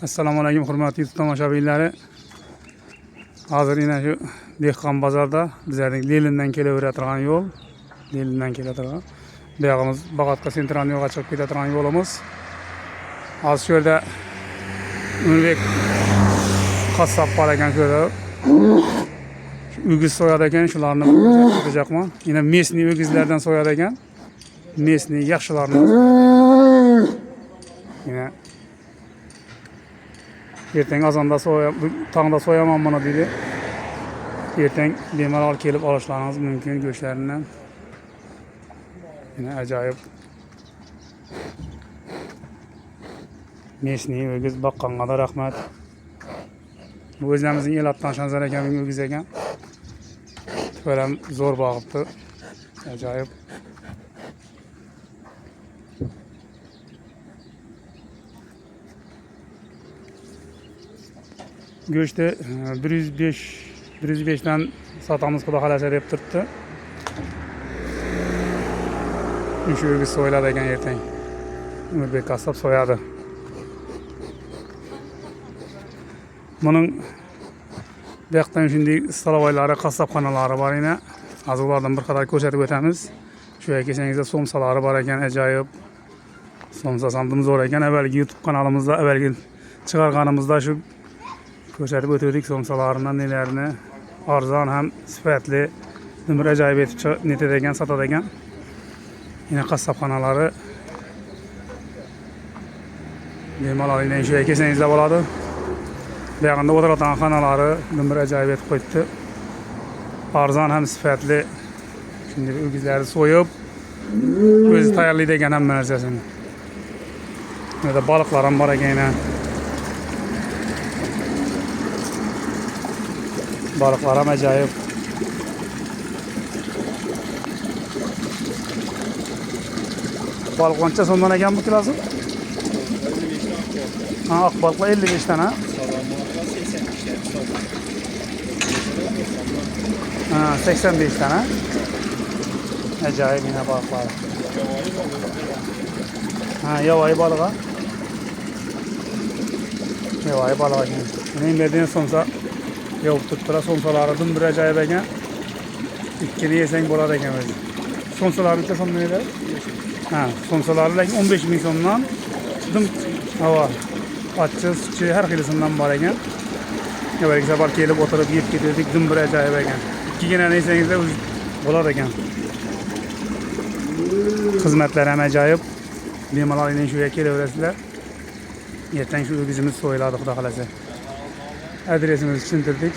Assalomu alaykum hurmatli YouTube tomoshabinlari. Hozir yana shu dehqon bozorda bizlarning Lenindan kelaveradigan yo'l, Lenindan keladigan. Bu yog'imiz Bag'atga Sentralniy yo'lga chiqib ketadigan yo'limiz. Hozir shu yerda Ulbek qassob bor ekan, ko'rdi. O'giz so'yadi ekan, shularni ko'rsatacakman. Yine mesni o'gizlardan so'yadi ekan. Mesni yaxshilarni. Yine ertang azonda tongda so'yaman buni dedi. Ertang bemalol kelib olishlaringiz mumkin go'shtlaridan. Yine ajoyib. Mesni o'giz baqqanga da rahmat. Bu o'zimizning elatdan Shanzar akamning o'giz ekan. Tüpelem zo'r boqibdi. Ajoyib. Go'shti 105 dan satamiz xudo xolasa deb turibdi. Shu o'giz so'yiladi ekan ertang. Ulbek qassob so'yadi. Bunun bu yoqdan shunday istalovlari, qassobxonalari bor edi. Hozir ulardan bir qadar ko'rsatib o'tamiz. Shu yerga kelsangizda somsalari bor ekan, ajoyib. Somsa sandim zo'r ekan. Avvalgi YouTube kanalimizda, avvalgi chiqarganimizda shu ko'rsatib o'tdik somsalaridan nelerini. Arzon ham sifatli, bir ajoyib etib netadi ekan, sotadi ekan. Yine qassobxonalari bemalol shu yerga kelsangizda bo'ladi. Bu yoqda o'tiradigan xonalari bir ajoyib etib qo'yibdi. Arzon ham sifatli. Şimdi o'gizlarni so'yib, o'zi tayyorlaydi ekan hamma narsasini. Burada balıklar ham bor ekan. Balıklar ham ajoyib. Balık qancha so'mdan ekan bu kilosi? Ha, oq balıklar 55 tane. Ha, 85 tane. Ajoyib yine balıklar. Ha, yovvoyi balığa. Yovvoyi balığa ekan. Mening berdiğim somsa yovib turibdi. Somsalaridan bir ajoyib ekan. Ikkini yesang bo'ladi ekan o'zi. Somsalari bitta so'mdan edi. Ha, somsalari lekin 15 ming so'mdan. Dim havo. Achchiq, suchi har xilisidan bor ekan. Evvelki safar kelib o'tirib yeb ketdik, dim bir ajoyib ekan. Ikkigina yesangizda o'zi bo'ladi ekan. Xizmatlar ham ajoyib. Bemalol shu yerga kelaverasizlar. Ertang shu o'gizimiz so'yiladi xudo xolasa. Adresimizni tushuntirdik.